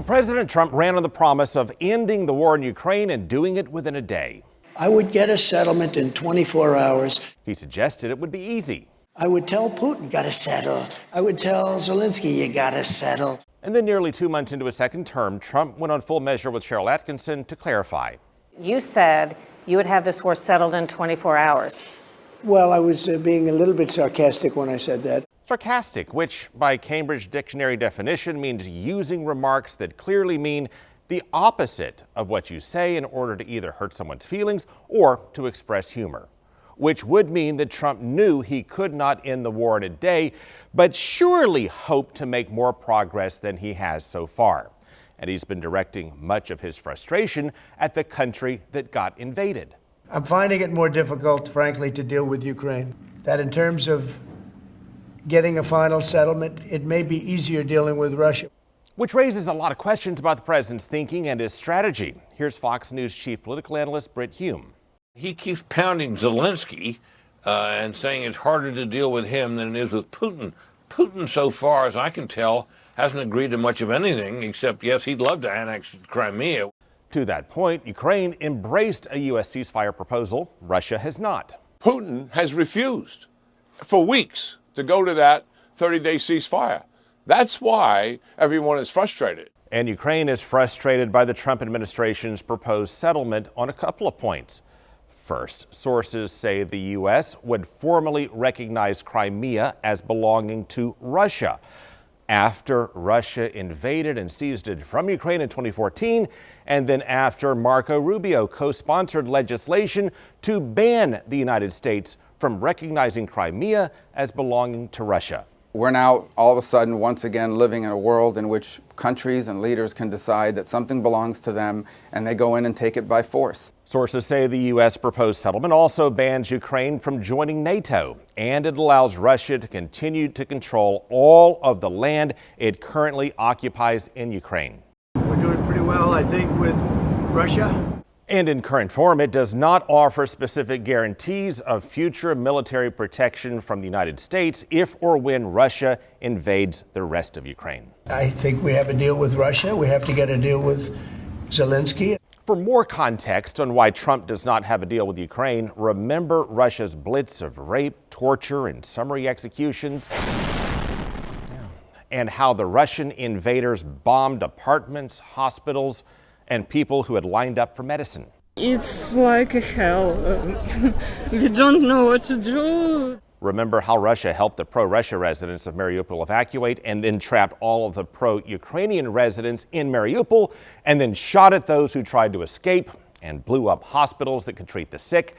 President Trump ran on the promise of ending the war in Ukraine and doing it within a day. I would get a settlement in 24 hours. He suggested it would be easy. I would tell Putin, gotta settle. I would tell Zelensky, you gotta settle. And then nearly 2 months into his second term, Trump went on Full Measure with Sharyl Attkisson to clarify. You said you would have this war settled in 24 hours. Well, I was being a little bit sarcastic when I said that. Sarcastic, which by Cambridge Dictionary definition means using remarks that clearly mean the opposite of what you say in order to either hurt someone's feelings or to express humor, which would mean that Trump knew he could not end the war in a day, but surely hoped to make more progress than he has so far. And he's been directing much of his frustration at the country that got invaded. I'm finding it more difficult, frankly, to deal with Ukraine. That in terms of getting a final settlement, it may be easier dealing with Russia. Which raises a lot of questions about the president's thinking and his strategy. Here's Fox News chief political analyst Brit Hume. He keeps pounding Zelensky and saying it's harder to deal with him than it is with Putin. Putin, so far as I can tell, hasn't agreed to much of anything except, yes, he'd love to annex Crimea. To that point, Ukraine embraced a U.S. ceasefire proposal. Russia has not. Putin has refused for weeks to go to that 30-day ceasefire. That's why everyone is frustrated. And Ukraine is frustrated by the Trump administration's proposed settlement on a couple of points. First, sources say the U.S. would formally recognize Crimea as belonging to Russia after Russia invaded and seized it from Ukraine in 2014, and then after Marco Rubio co-sponsored legislation to ban the United States from recognizing Crimea as belonging to Russia. We're now all of a sudden once again living in a world in which countries and leaders can decide that something belongs to them and they go in and take it by force. Sources say the U.S. proposed settlement also bans Ukraine from joining NATO, and it allows Russia to continue to control all of the land it currently occupies in Ukraine. We're doing pretty well, I think, with Russia. And in current form, it does not offer specific guarantees of future military protection from the United States if or when Russia invades the rest of Ukraine. I think we have a deal with Russia. We have to get a deal with Zelensky. For more context on why Trump does not have a deal with Ukraine, remember Russia's blitz of rape, torture, and summary executions, and how the Russian invaders bombed apartments, hospitals, and people who had lined up for medicine. It's like a hell. We don't know what to do. Remember how Russia helped the pro-Russia residents of Mariupol evacuate and then trapped all of the pro-Ukrainian residents in Mariupol and then shot at those who tried to escape and blew up hospitals that could treat the sick.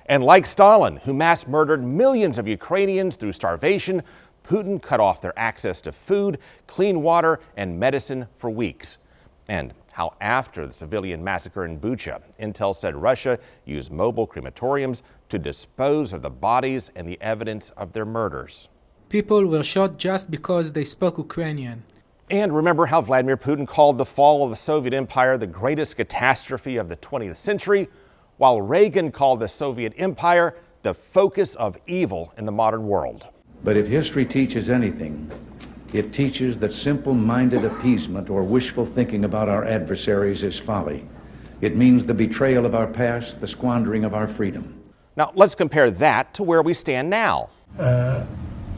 And like Stalin, who mass murdered millions of Ukrainians through starvation, Putin cut off their access to food, clean water, and medicine for weeks. And how after the civilian massacre in Bucha, intel said Russia used mobile crematoriums to dispose of the bodies and the evidence of their murders. People were shot just because they spoke Ukrainian. And remember how Vladimir Putin called the fall of the Soviet Empire the greatest catastrophe of the 20th century, while Reagan called the Soviet Empire the focus of evil in the modern world. But if history teaches anything, it teaches that simple-minded appeasement or wishful thinking about our adversaries is folly. It means the betrayal of our past, the squandering of our freedom. Now, let's compare that to where we stand now. I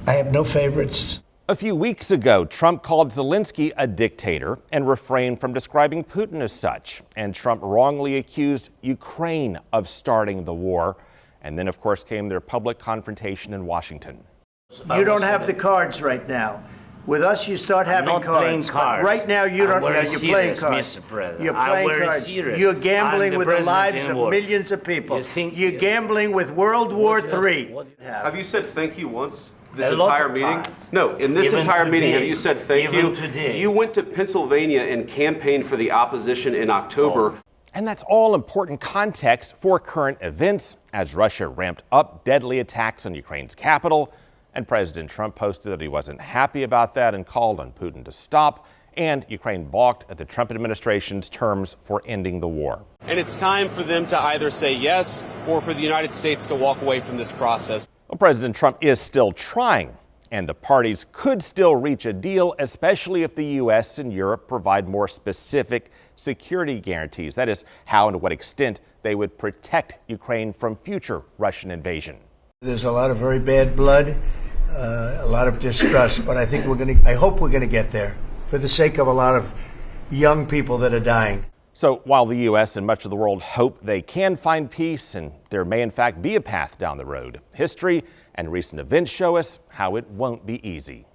have no favorites. A few weeks ago, Trump called Zelensky a dictator and refrained from describing Putin as such. And Trump wrongly accused Ukraine of starting the war. And then, of course, came their public confrontation in Washington. You don't have the cards right now. With us, you start having not cards. Playing cards. Right now, you don't. You're playing cards. Mr. President. You're playing cards. Serious. You're gambling with the lives of war. millions of people. You're gambling with World War III. Have you said thank you once this A entire lot of meeting? times. No, in this Even entire meeting, today. have you said thank Even you? today. You went to Pennsylvania and campaigned for the opposition in October. And that's all important context for current events as Russia ramped up deadly attacks on Ukraine's capital. And President Trump posted that he wasn't happy about that and called on Putin to stop. And Ukraine balked at the Trump administration's terms for ending the war. And it's time for them to either say yes or for the United States to walk away from this process. Well, President Trump is still trying. And the parties could still reach a deal, especially if the U.S. and Europe provide more specific security guarantees. That is, how and to what extent they would protect Ukraine from future Russian invasion. There's a lot of very bad blood, a lot of distrust, but I think I hope we're going to get there for the sake of a lot of young people that are dying. So while the U.S. and much of the world hope they can find peace, and there may in fact be a path down the road, history and recent events show us how it won't be easy.